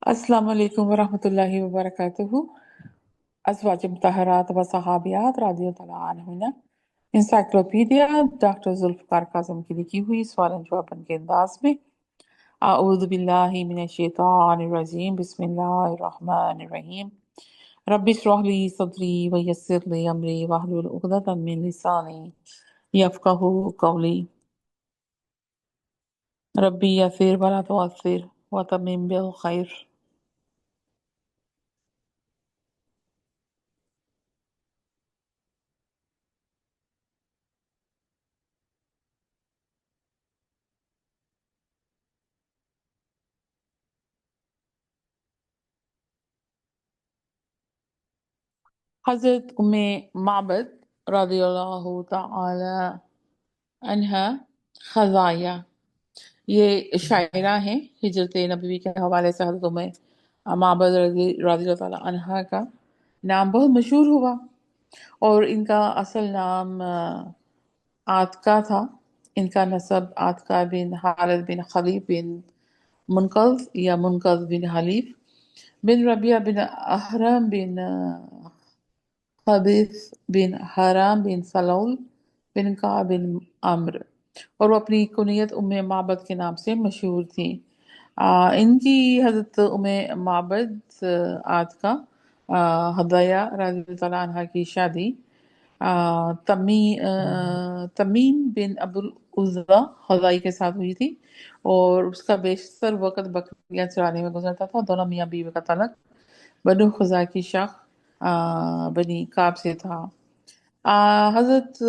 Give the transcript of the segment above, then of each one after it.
अस्सलाम वालेकुम वरहमतुल्लाहि वबरकातुहू। अज़वाज मुतहरात व सहाबियात रज़ियल्लाहु अन्हुन्ना। इंसाइक्लोपीडिया डॉक्टर जुल्फ़िकार काज़म की लिखी हुई सवाल जवाब के अंदाज में। अऊज़ु बिल्लाहि मिनश शैतानिर रजीम, बिस्मिल्लाहिर रहमानिर रहीम। रब्बि इश्रह ली सदरी व यस्सिर ली अमरी वहलुल उक़दतम मिन लिसानी यफ़क़हू क़ौली। रब्बी यस्सिर वला तुअस्सिर व तम्मिम बिल खैर। हज़रत उम्मे माबद रज़ियल्लाहु तआला अन्हा खज़ाया, ये शायरा हैं। हिजरत नबवी के हवाले से हज़रत उम्मे माबद रज़ियल्लाहु तआला अन्हा का नाम बहुत मशहूर हुआ और इनका असल नाम आतका था। इनका नसब आतका बिन हारिस बिन खलीफ बिन मुनक़ज़ या मुनक़ज़ बिन हलीफ बिन रबिया बिन अहरम बिन खबीस बिन हराम बिन सलौल बिन का बिन अम्र, और वो अपनी कुनियत उम्मे माबद के नाम से मशहूर थी। इनकी हजरत उम्मे माबद आतका हदया रज़ी अल्लाह अन्हा की शादी तमीम बिन अब्दुल उज़्ज़ा खज़ाई के साथ हुई थी और उसका बेशतर वक़्त बकरियां चराने में गुजरता था। दोनों मियाँ बीवी का तलाक बनु खुज़ा की शाख बनी काब से था। हज़रत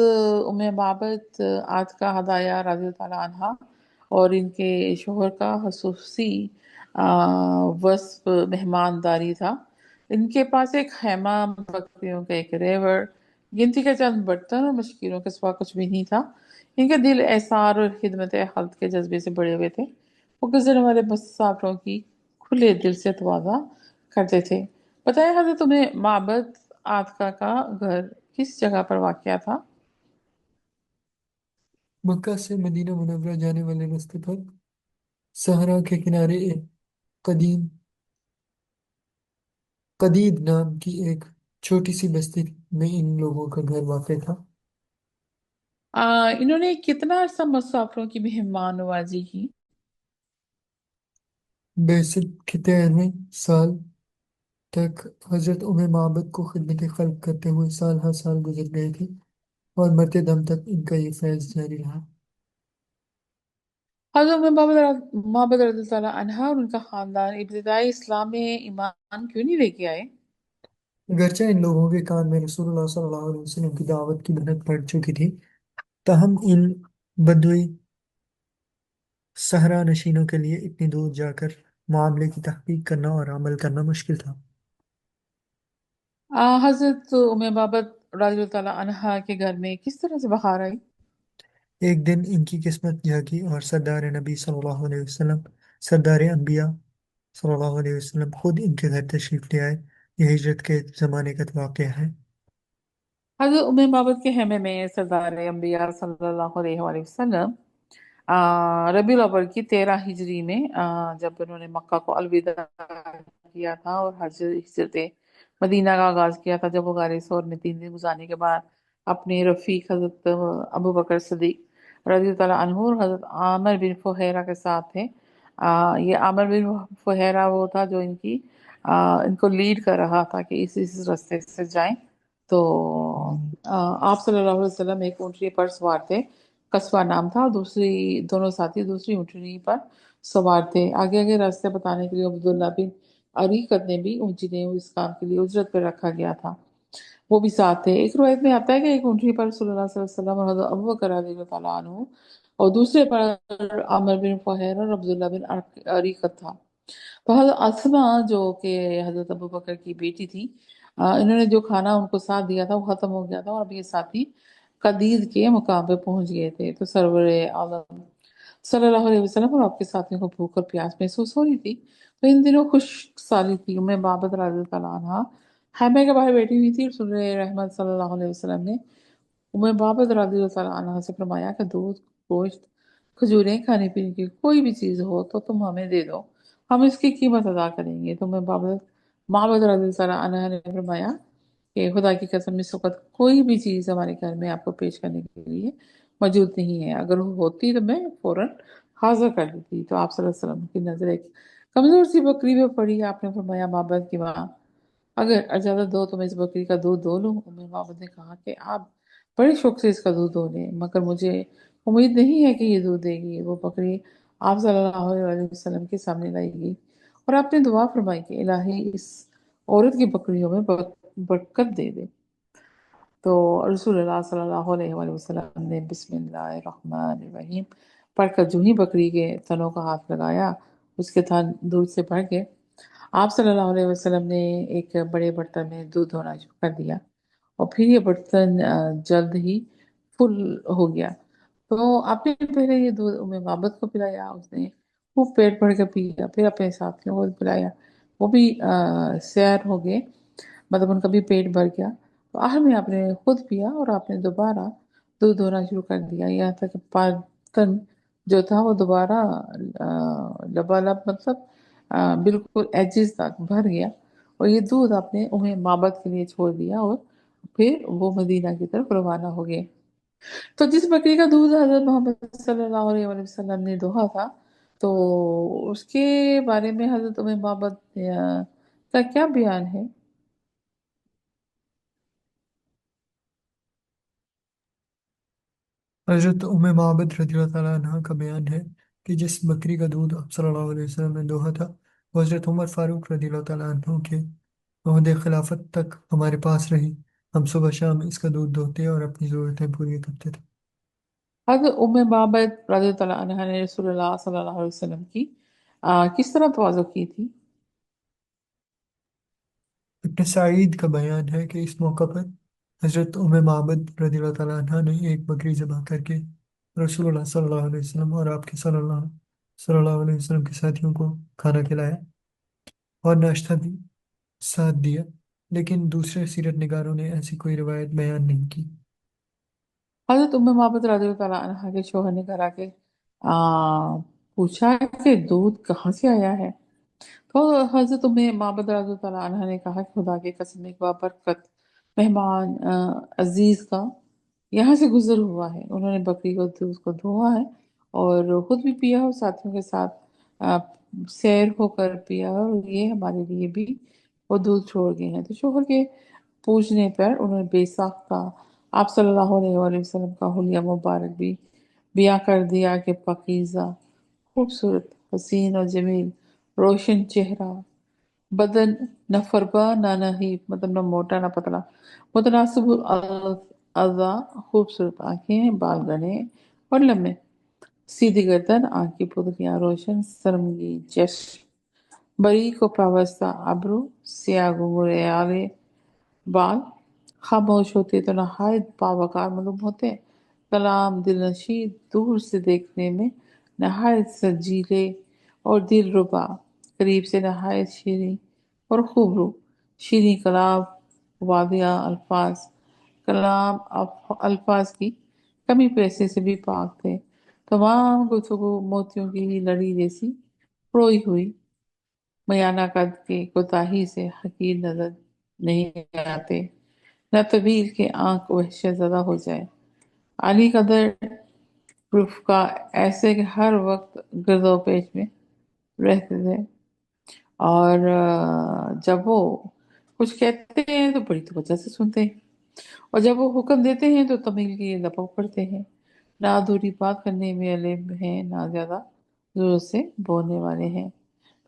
उम्मे माबद आतका हदाया रज़ी अल्लाह अन्हा और इनके शोहर का खसूसी वस्फ मेहमानदारी था। इनके पास एक खैमा, बकरियों का एक रेवड़, गिनती के चंद बर्तन और मशकीरों के सिवा कुछ भी नहीं था। इनके दिल एसार और खिदमत खल्क के जज्बे से बड़े हुए थे। वो गुजरने वाले मुसाफिरों की खुले दिल से तवाज़ा करते थे। बताया हज़रत तुम्हें माबद आतका का घर किस जगह पर वाक़या था? मक्का से मदीना मुनव्वरा जाने वाले रास्ते पर सहरा के किनारे एक कदीम कदीद नाम की एक छोटी सी बस्ती में इन लोगों का घर वाक़ था। इन्होंने कितना अरसा मुसाफिरों की मेहमान नवाजी की? बेसित के 13वें साल तक हजरत उमर माबद को खिदमत खल्क करते हुए साल हर साल गुजर गए थे और मरते दम तक इनका ये फैज़ जारी रहा। हज़रत उमर माबद रज़ी अल्लाह अन्हा और उनका ख़ानदान इब्तिदाई इस्लाम में ईमान क्यों नहीं लेके आए? अगरचे इन लोगों के कान में रसूलुल्लाह सल्लल्लाहु अलैहि वसल्लम की दावत की भनक पड़ चुकी थी, ताहम इन बदुई सहरा नशीनों के लिए इतनी दूर जाकर मामले की तहकीक करना और अमल करना मुश्किल था। हज़रत उमर माबद रज़ी अल्लाह अन्हा के घर में किस तरह से बहार आई? एक दिन इनकी किस्मत जागी और सरदार नबी सल्लल्लाहु अलैहि वसल्लम, सरदार अंबिया सल्लल्लाहु अलैहि वसल्लम खुद इनके घर तशरीफ ले आए। यह हिजरत के ज़माने का वाक़या है। हज़रत उमर माबद के खेमे में सरदार अंबिया सल्लल्लाहु अलैहि वसल्लम रबीउल अव्वल की 13 हिजरी में जब उन्होंने मक्का को अलविदा किया था और हिजरत मदीना का आगाज किया था, जब वो गारे सौर में 3 दिन गुजारने के बाद अपने रफीक हजरत अबू बकर सदीक रजी अल्लाह अन्हु और हजरत आमिर बिन फुहैरा के साथ थे। ये आमिर बिन फुहैरा वो था जो इनको लीड कर रहा था कि इस रास्ते से जाएं। तो आप सल्लल्लाहु अलैहि वसल्लम एक ऊँटनी पर सवार थे, कस्बा नाम था, और दोनों साथी दूसरी ऊँटनी पर सवार थे। आगे आगे रास्ते बताने के लिए अब्दुल्ला बिन अरीकत ने भी ऊँटनी इस काम के लिए उजरत पर रखा गया था, वो भी साथ थे। एक रिवायत में आता है कि एक ऊँटनी पर सल्लल्लाहु अलैहि वसल्लम और हज़रत अबू बकर रज़ियल्लाहु ताला अन्हु और दूसरे पर आमिर बिन फुहैर और अब्दुल्ला बिन अरीकत था। तो हज़रत अस्मा जो कि हज़रत अबू बकर की बेटी थी, इन्होंने जो खाना उनको साथ दिया था वो ख़त्म हो गया था और अब ये साथी कदीर के मुकाम पे पहुंच गए थे। तो सरवर आलम सल्लल्लाहु अलैहि वसल्लम और आपके साथियों को भूख और प्यास महसूस हो रही थी। तो इन दिनों खुश साली थी उम्मे बाबत रज़ी अल्लाह अन्हा खैमे के बाहर बैठी हुई थी। रसूल रहमत सल्लल्लाहु अलैहि वसल्लम ने उम्मे बाबत रज़ी अल्लाह अन्हा से फरमाया कि दूध, गोश्त, खजूरें, खाने पीने की कोई भी चीज़ हो तो तुम हमें दे दो, हम इसकी कीमत अदा करेंगे। तो मैं बाबत माबद रज़ी अल्लाह अन्हा ने फरमाया कि खुदा की कसम इस वक्त कोई भी चीज़ हमारे घर में आपको पेश करने के लिए मौजूद नहीं है, अगर वो होती तो मैं फौरन हाजिर कर देती। तो आप सल्लल्लाहु अलैहि वसल्लम की नजर एक कमजोर सी बकरी पे पड़ी। आपने फरमाया माबद की माँ, अगर इजाजत दो तो मैं इस बकरी का दूध दो लूं। उम्मे माबद ने कहा कि आप बड़े शौक से इसका दूध दो लें, मगर मुझे उम्मीद नहीं है कि ये दूध देगी। वो बकरी आप सल्लल्लाहु अलैहि वसल्लम के सामने लाई गई और आपने दुआ फरमाई कि इलाही इस औरत की बकरियों में बरकत दे दे। तो रसूलुल्लाह सल्लल्लाहु अलैहि वसल्लम ने बिस्मिल्लाहिर्रहमानिर्रहीम पढ़कर जो ही बकरी के तनों का हाथ लगाया, उसके थन दूध से भर गए। आप सल्लल्लाहु अलैहि वसल्लम ने एक बड़े बर्तन में दूध होना शुरू कर दिया और फिर ये बर्तन जल्द ही फुल हो गया। तो आपने पहले ये दूध उम्मे माबद को पिलाया, उसने वो पेट भर कर पिया, फिर अपने साथियों को पिलाया, वो भी सैर हो गए, मतलब उनका भी पेट भर गया। तो आखिर में आपने खुद पिया और आपने दोबारा दूध होना शुरू कर दिया, यहाँ तक कि बर्तन जो था वो दोबारा लबालब, मतलब बिल्कुल एजिस तक भर गया। और ये दूध आपने उन्हें माबद के लिए छोड़ दिया और फिर वो मदीना की तरफ रवाना हो गए। तो जिस बकरी का दूध हजरत मोहम्मद सल्लल्लाहु अलैहि वसल्लम ने दोहा था, तो उसके बारे में हजरत उम्मे माबद का क्या बयान है? हजरत उम्मे माबद रज़ियल्लाहु ताला अन्हा का बयान है कि जिस बकरी का दूध आप सल्लल्लाहु अलैहि वसल्लम ने दोहा था, वो हजरत उमर फारूक रज़ियल्लाहु ताला अन्हु के ओहदे खिलाफत तक हमारे पास रही। हम सुबह शाम इसका दूध दोहते और अपनी ज़रूरतें पूरी करते थे। हज़रत उम्मे माबद रज़ियल्लाहु अन्हा ने रसूलुल्लाह सल्लल्लाहु अलैहि वसल्लम की किस तरह तवाज़ुन की थी? इब्न सईद का बयान है कि इस मौका पर हजरत उम्मे माबद रज़ियल्लाहु ताला अन्हा ने एक बकरी ज़बह करके रसूलुल्लाह सल्लल्लाहु अलैहि वसल्लम और आपके सल्लल्लाहु सल्लल्लाहु अलैहि वसल्लम के साथियों को खाना खिलाया और नाश्ता भी साथ दिया। लेकिन दूसरे सीरत निगारों ने ऐसी कोई रिवायत बयान नहीं की। हज़रत उम्मे माबद रज़ियल्लाहु अन्हा के शोहर ने घर आके पूछा कि दूध कहाँ से आया है। तो हज़रत उम्मे माबद रज़ियल्लाहु अन्हा ने कहा कि खुदा की कसम एक बाबरकत मेहमान अजीज का यहाँ से गुजर हुआ है, उन्होंने बकरी को दूध को धोआ है और खुद भी पिया और साथियों के साथ अ, सैर होकर पिया, और ये हमारे लिए भी वो दूध छोड़ गए हैं। तो शोहर के पूछने पर उन्होंने बेसाख्ता आप सल्लल्लाहु अलैहि वसल्लम का हुलिया मुबारक भी बयां कर दिया कि पाकीज़ा, खूबसूरत, हसीन और जमील, रोशन चेहरा, बदन न फरबा ना नहीफ, मतलब न मोटा न पतला, मुतनासिब अज़ा, खूबसूरत आंखें, बाल घने और लम्बे, सीधी गर्दन, आंखें पुतलियां रोशन, सरमगी चश्म, बरीक और पावस्ता अब्रू, सियाह घुंघराले बाल, खामोश होते तो नहायत बावकार मालूम होते, कलाम दिलनशी, दूर से देखने में नहायत सजीले और दिलरुबा, करीब से नहायत शीरीं और खूबरू, शीरीं कलाम, वादिया अल्फाज, कलाम अल्फाज की कमी पैसे से भी पाक थे। तमाम गुफ्तगू मोतियों की ही लड़ी जैसी प्रोई हुई, मयाना कद के कोताही से हकीर नजर नहीं आते, न तवील के आंख वहशत ज़दा हो जाए। अली कदर प्रूफ का ऐसे कि हर वक्त गिरदो पेश में रहते थे, और जब वो कुछ कहते हैं तो बड़ी तवज्जो से सुनते हैं, और जब वो हुक्म देते हैं तो तमील की लपक पड़ते हैं। ना अधूरी बात करने में अलेम हैं, ना ज्यादा जोर से बोलने वाले हैं।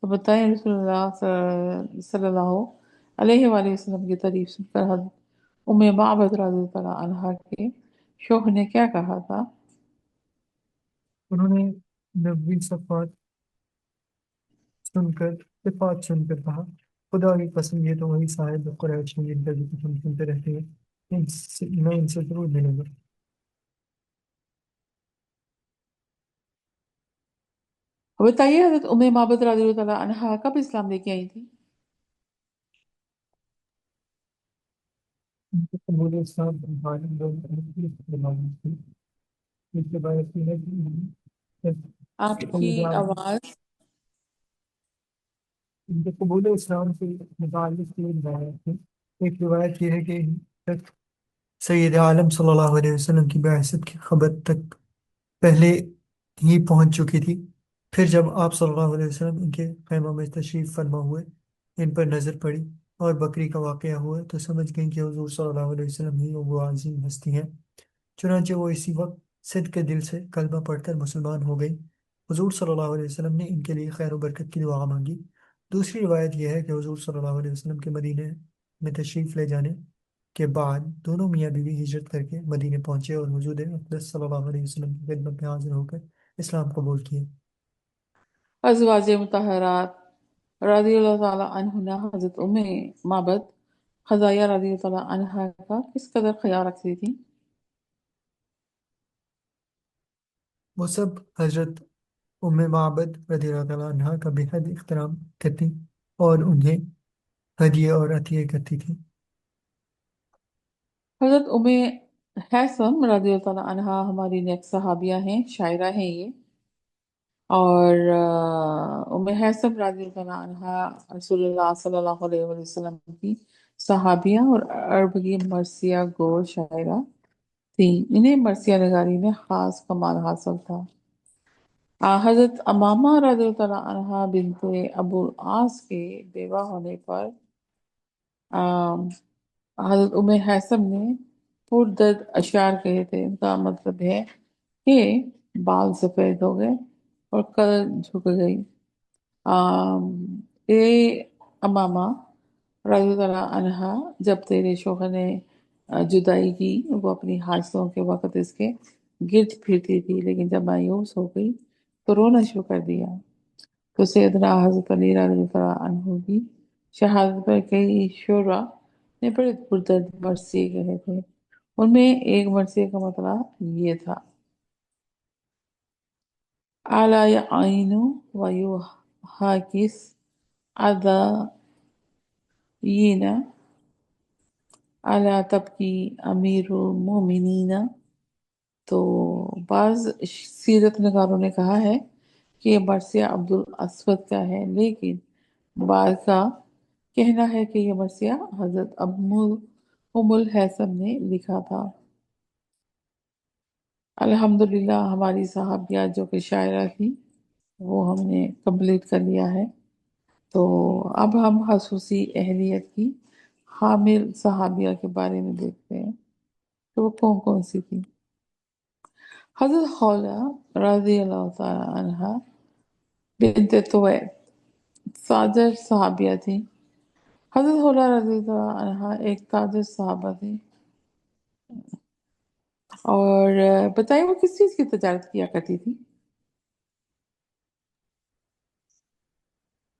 तो बताएं रसूलुल्लाह सल्लल्लाहु अलैहि वसल्लम की तारीफ सुनकर हज़रत उम्मे माबद रज़ियल्लाहु अन्हा के शौहर ने क्या कहा था? उन्होंने नबवी सफ़ात सुनकर सिफात सुनकर कहा, खुदा की कसम ये तो वही साहिब कुरैश हैं जिनका जिक्र हम सुनते रहते हैं। मैं इनसे जरूर मिलूंगा। और बताइए हज़रत उम्मे माबद रज़ियल्लाहु अन्हा कब इस्लाम लेके आई थी? उनके कबूल इस्लाम तुम्हारे लोग इसके बाद है कि आपकी आवाज इनके कबूल इस्लाम से मुताल्लिक़ तीन रिवायत हैं। एक रिवायत ये है कि इन तक सैयद आलम सल्लल्लाहु अलैहि वसल्लम की बैसत की खबर तक पहले ही पहुंच चुकी थी। फिर जब आप सल्लल्लाहु अलैहि वसल्लम इनके खैमा में तशरीफ फरमा हुए, इन पर नज़र पड़ी और बकरी का वाक़या हुआ, तो समझ गई कि हुजूर सल्लल्लाहु अलैहि वसल्लम ही वो अजीम हस्ती हैं। चुनांचे वो इसी वक्त सिद्ध के दिल से कलमा पढ़कर मुसलमान हो गई। हुजूर सल्लल्लाहु अलैहि वसल्लम ने इनके लिए खैर और बरकत की दुआ मांगी। दूसरी रिवायत यह है कि हुजूर सल्लल्लाहु अलैहि वसल्लम के मदीने में तशरीफ ले जाने के बाद दोनों मियाँ बीवी हिजरत करके मदीने पहुंचे और हुजूर अक़दस सल्लल्लाहु अलैहि वसल्लम की खिदमत में हाजिर होकर इस्लाम कबूल किए। अज़वाज मुतहरात रज़ियल्लाहु ताला अन्हुन्ना हज़रत उम्मे माबद ख़ज़ाया रज़ियल्लाहु ताला अन्हा का किस कदर ख्याल रखती थी। वो सब हजरत उम्मे माबद रज़ियल्लाहु ताला अन्हा का बेहद इख्तराम करती और उन्हें हदिये और अतिये करती थी। हज़रत उम्मे हैसम रज़ियल्लाहु ताला अन्हा हमारी नेक सहाबिया हैं, शायरा हैं ये। और उम्मे हैसम रज़ियल्लाहु ताला अन्हा रसूलुल्लाह सल्लल्लाहु अलैहि वसल्लम की सहाबिया और अरब की मरसिया गो शायरा थी। इन्हें मरसिया नगारी में खास कमाल हासिल था। हजरत अमामा रज़ियल्लाहु ताला अन्हा बिनते अबुल आस के बेवा होने पर अम, हजरत उम्मे हैसम ने पुरदर्द अशार कहे थे। इनका मतलब है कि बाल सफेद हो गए और कल झुक गई। ए अमामा रज़ियल्लाहु अन्हा, जब तेरे शौहर ने जुदाई की, वो अपनी हाजतों के वक़्त इसके गिर्द फिरती थी, लेकिन जब मायूस हो गई तो रोना शुरू कर दिया। तो सैयदना हज़रत अली रज़ियल्लाहु अन्हु की शहादत पर कई शुरा ने बड़े पुरदर्द मरसी कहे थे। उनमें एक मरसी का मतलब ये था, अला याइनु व युहाकिस अदायिना अला तबकी अमीरुल मोमिनीना। तो बाज सीरत नगारों ने कहा है कि ये मरसिया अब्दुल असवद का है, लेकिन बाद का कहना है कि ये मरसिया हजरत अब्मुल उमुल हैसम ने लिखा था। अल्हम्दुलिल्लाह हमारी साहबिया जो कि शायरा थी वो हमने कंप्लीट कर लिया है। तो अब हम खसूसी अहलियत की हामिल सहाबिया के बारे में देखते हैं तो वो कौन कौन सी थी। हजरत खौला रजी अल्लाह तआला अन्हा बिनत तुवैत ताजर सहाबिया थी। हजरत खौला रजी अल्लाह अन्हा एक ताजर सहाबा थी। और बताइए वो किस चीज़ की तजारत किया करती थी।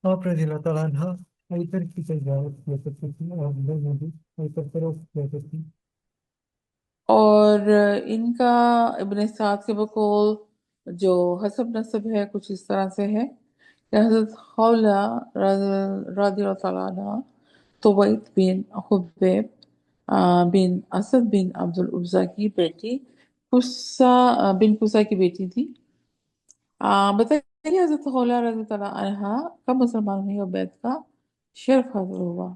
आप रज़ियल्लाहु ताला अन्हा अतर की तजावत किया करती थी और अंदर में भी अतर फरोख्त किया करती। और इनका इब्ने साद के बकौल जो हसब नसब है कुछ इस तरह से है कि हजरत खौला रज़ी अल्लाह अन्हा तुवैत बिन हुबैब बिन असद बिन अब्दुल उज़्ज़ा की बेटी कुस्सा बिन कुसा की बेटी थी। बताइए हजरत खौला रज़ी अल्लाह अन्हा कब मुसलमान हुई और बैत का शर्फ हासिल हुआ।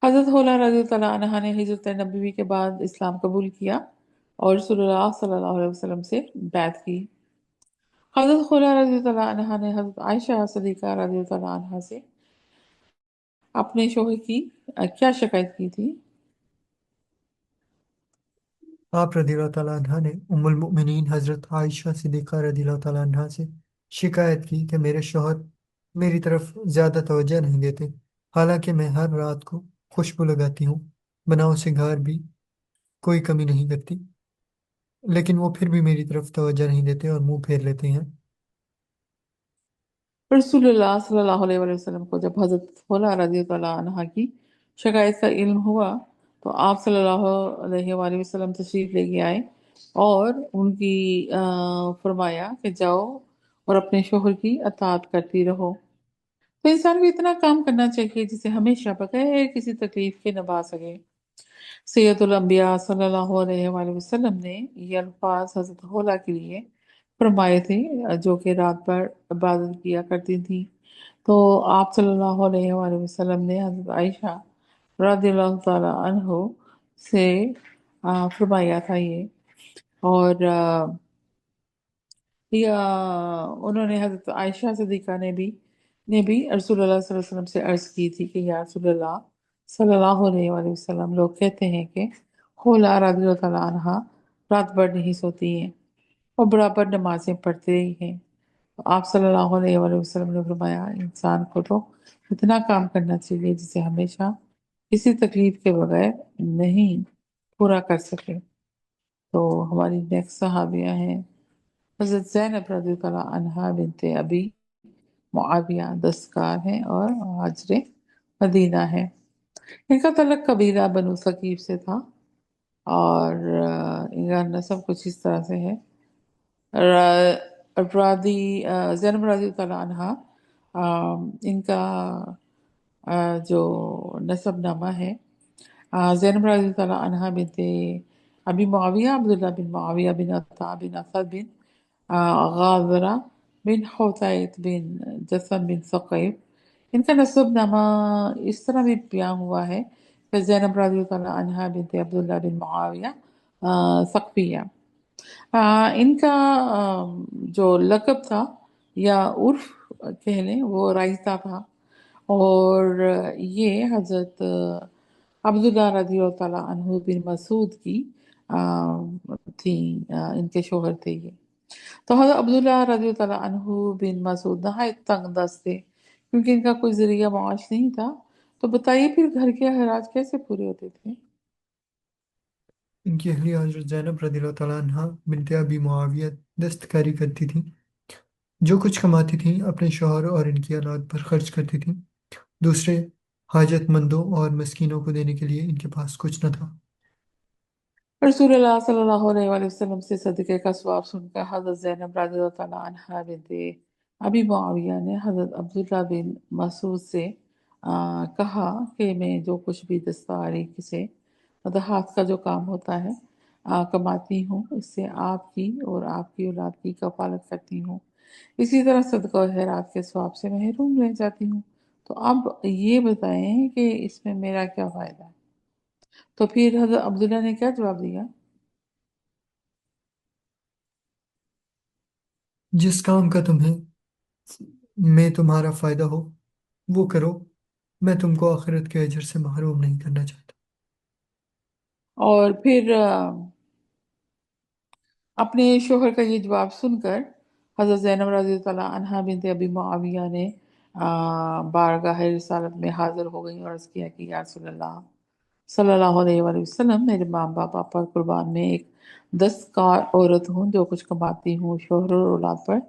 हजरत खौला रज़ी अल्लाह अन्हा ने हिजरत नबवी के बाद इस्लाम कबूल किया और रसूलुल्लाह सल्लल्लाहु अलैहि वसल्लम से बैत की। हजरत खौला रज़ी अल्लाह अन्हा ने हजरत आयशा सिद्दीक़ा रज़ी अल्लाह अन्हा से अपने शोहर की क्या शिकायत की थी। आप रज़ियल्लाहु ताला अन्हा ने उम्मुल मोमिनीन हजरत आयशा सिद्दीक़ा रज़ियल्लाहु ताला अन्हा से शिकायत की कि मेरे शौहर मेरी तरफ ज्यादा तवज्जो नहीं देते, हालांकि मैं हर रात को खुशबू लगाती हूँ, बनाओ सिंगार भी कोई कमी नहीं करती, लेकिन वो फिर भी मेरी तरफ तवज्जो नहीं देते और मुंह फेर लेते हैं। रसूलुल्लाह सल्लल्लाहु अलैहि वसल्लम को जब हजरत खौला रज़ी अल्लाह अन्हा की शिकायत का इल्म हुआ तो आप सल्लल्लाहु अलैहि वसल्लम तशरीफ लेके आए और उनकी फरमाया कि जाओ और अपने शोहर की अताअत करती रहो। तो इंसान को इतना काम करना चाहिए जिसे हमेशा बगैर किसी तकलीफ के निभा सके। सैयदुल अंबिया सल्लल्लाहु अलैहि वसल्लम ने ये अल्फाज हजरत होला के लिए फरमाए थे, जो कि रात भर इबादत किया करती थी। तो आप सल्लल्लाहु अलैहि वसल्लम ने हजरत आयशा रदियल्लाहु ताला अन्हो से फरमाया था ये। और या उन्होंने हजरत आयशा सिद्दीक़ा ने भी रसूलुल्लाह सल्लल्लाहु अलैहि वसल्लम से अर्ज की थी कि या रसूलुल्लाह सल्लल्लाहु अलैहि वसल्लम, लोग कहते हैं कि होला रज़ियल्लाहु ताला अन्हा रात भर नहीं सोती हैं और बराबर नमाजें पढ़ते ही हैं। तो आप सल्लल्लाहु अलैहि वसल्लम ने फरमाया, इंसान को तो इतना काम करना चाहिए जिसे हमेशा किसी तकलीफ के बगैर नहीं पूरा कर सके। तो हमारी नेक्स्ट सहाबिया हैं हज़रत ज़ैनब रज़ियल्लाहु अन्हा बिनते अबी मुआविया दस्तकार हैं और हाजरे मदीना है। इनका तलक कबीला बनु सकीफ से था। और इनका नसब कुछ इस तरह से है। रादी ज़ैनब रज़ियल्लाहु अन्हा, इनका जो नसब नामा है, ज़ैनब रज़ियल्लाहु अन्हा बिनते अबी मुआविया अब्दुल्लाह बिन मुआविया बिन अत्ता बिन असद बिन गाज़रा बिन हुतैत बिन जसम बिन सक़ैफ। इनका नसब नामा इस तरह भी बयां हुआ है कि ज़ैनब रज़ियल्लाहु अन्हा बिनते अब्दुल्लाह बिन मुआविया सक़फिया। इनका जो लक़ब था या उर्फ कह लें वो राइता था। और ये हजरत अब्दुल्लाह रज़ियल्लाहु ताला अन्हु बिन मसूद की थी, इनके शोहर थे ये। तो हजरत अब्दुल्लाह रज़ियल्लाहु ताला अन्हु बिन मसूद नहायत तंग दस्त थे, क्योंकि इनका कोई जरिया माश नहीं था। तो बताइए फिर घर के अखराज कैसे पूरे होते थे। इनकी अहलिया हजरत ज़ैनब रदियल्लाहु ताला अन्हा बिनते अबी मुआविया दस्तकारी करती थी। जो कुछ कमाती थीं अपने शौहर और इनकी औलाद पर खर्च करती थीं। दूसरे हाजतमंदों और मस्कीनों को देने के लिए इनके पास कुछ न था। रसूलुल्लाह सल्लल्लाहु अलैहि वसल्लम से सदक़े का सवाब सुनकर हज़रत ज़ैनब रज़ियल्लाहु ताला अन्हा बिनते अबी मुआविया ने हज़रत अब्दुल्लाह बिन मसूद से कहा कि मैं जो कुछ भी दस्तकारी से मतलब हाथ का जो काम होता है कमाती हूँ, इससे आपकी और आपकी औलाद की कफालत करती हूँ। इसी तरह सदका और खैरात के सवाब से महरूम रह जाती हूँ। तो अब ये बताएं कि इसमें मेरा क्या फ़ायदा है। तो फिर हज़रत अब्दुल्ला ने क्या जवाब दिया। जिस काम का तुम्हें में तुम्हारा फायदा हो वो करो। मैं तुमको आखिरत के अजर से महरूम नहीं करना चाहता। और फिर अपने शोहर का ये जवाब सुनकर हज़रत ज़ैनब रज़ियल्लाहु अन्हा बिनत अबी मुआविया ने बारगाह रिसालत में हाजिर हो गई और अर्ज़ किया कि या रसूलल्लाह सल्लल्लाहु अलैहि वसल्लम, मेरे माँ बाप पर कुर्बान में एक दस्तकार औरत हूँ, जो कुछ कमाती हूँ शोहर और औलाद पर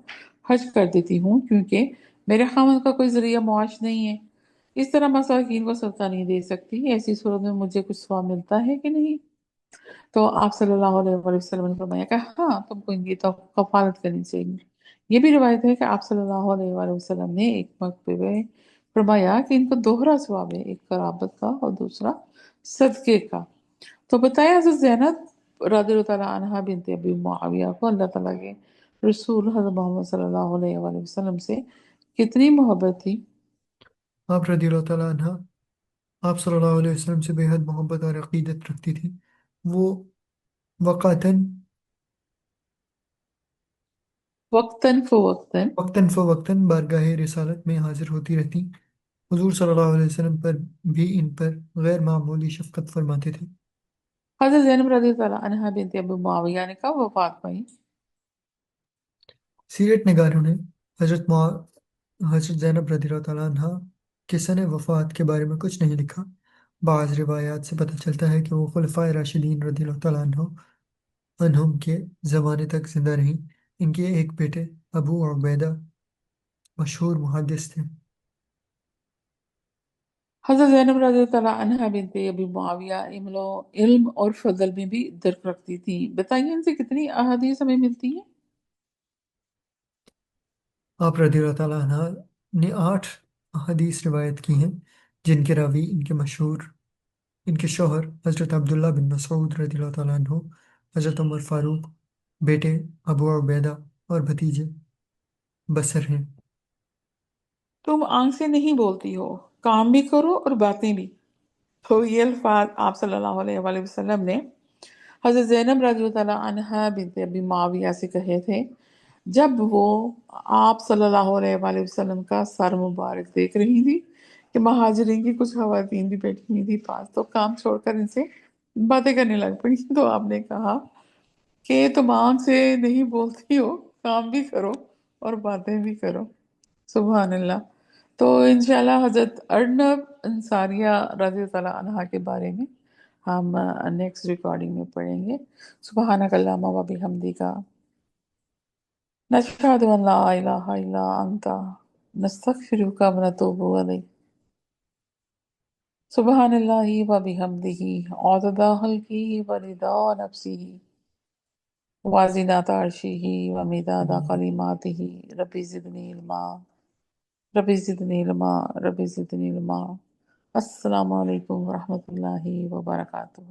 खर्च कर देती हूँ, क्योंकि मेरे खामद का कोई जरिया मुआश नहीं है। इस तरह मसाकीन को सदका नहीं दे सकती। ऐसी सूरत में मुझे कुछ सवाब मिलता है कि नहीं। तो आप सल्लल्लाहु अलैहि वसल्लम ने फरमाया कि हाँ, तुमको इनकी तो कफालत करनी चाहिए। ये भी रिवायत है कि आप सल्लल्लाहु अलैहि वसल्लम ने एक मौके पे फरमाया कि इनको दोहरा सवाब है, एक कराबत का और दूसरा सदके का। तो बताया हज़रत ज़ैनब रज़ियल्लाहु ताला अन्हा बिनते अबी मुआविया को अल्लाह ताला के रसूल हज़रत मोहम्मद सल्लल्लाहु अलैहि वसल्लम से कितनी मोहब्बत थी। आप रदियल्लाहु ताला अन्हा आप सल्लल्लाहु अलैहि वसल्लम से बेहद मोहब्बत और अकीदत रखती थी। वो वक़ातन वक्तन फ़वक्तन। वक्तन फ़वक्तन बारगाह रिसालत में हाजिर होती रहती। हुजूर सल्लल्लाहु अलैहि वसल्लम पर भी इन पर गैर मामूली शफ़क़त फरमाते थे। हज़रत ज़ैनब रज़ियल्लाहु ताला अन्हा बिनते अबी मुआविया ने कब वफ़ात पाई। सीरत निगारों ने हजरत ज़ैनब रदियल्लाहु ताला अन्हा के सने वफ़ात के बारे में कुछ नहीं लिखा। बाज़ रिवायात से पता चलता है कि वो खुलफ़ाए राशिदीन रदियल्लाहु ताला अन्हुम के ज़माने तक जिंदा रहीं। इनके एक बेटे अबू उबैदा मशहूर मुहद्दिस थे। हज़रत ज़ैनब रज़ियल्लाहु ताला अन्हा बिनते अबी मुआविया इल्म और फजल में भी दर्क रखती थी। बताइए इनसे कितनी अहादीस हमें मिलती है। आप रदियल्लाहु ताला अन्हा ने 8 हदीस रिवायत की हैं, जिनके रावी इनके मशहूर ان کے شوہر حضرت عبداللہ بن مسعود رضی اللہ تعالیٰ عنہ، حضرت عمر فاروق، بیٹے ابو عبیدہ اور بھتیجے بصر ہیں۔ تم آنکھ سے نہیں بولتی ہو، کام بھی کرو اور باتیں بھی۔ تو یہ الفاظ آپ صلی اللہ علیہ وآلہ وسلم نے حضرت زینب رضی اللہ تعالیٰ عنہا بنت ابی معاویہ سے کہے تھے جب وہ آپ صلی اللہ علیہ وآلہ وسلم کا سر مبارک دیکھ رہی تھی کہ مہاجرین کی کچھ خواتین بھی بیٹھی ہوئی تھی پاس، تو کام چھوڑ کر ان سے باتیں کرنے لگ پڑی۔ تو آپ نے کہا کہ تم آنکھ سے نہیں بولتی ہو، کام بھی کرو اور باتیں بھی کرو۔ سبحان اللہ۔ تو انشاءاللہ حضرت ارنب انصاریہ رضی اللہ تعالیٰ عنہ کے بارے میں ہم نیکسٹ ریکارڈنگ میں پڑھیں گے۔ سبحانک اللہم و بحمدک، نشہد ان لا الہ الا انت، نستغفرک و نتوب الیک۔ سبحان اللہ و بحمدہ، عدد خلقہ و رضا نفسہ و زینت عرشہ و مداد کلماتہ۔ ربی زدنی علما، ربی زدنی علما، ربی زدنی علما۔ السلام علیکم ورحمۃ اللہ وبرکاتہ۔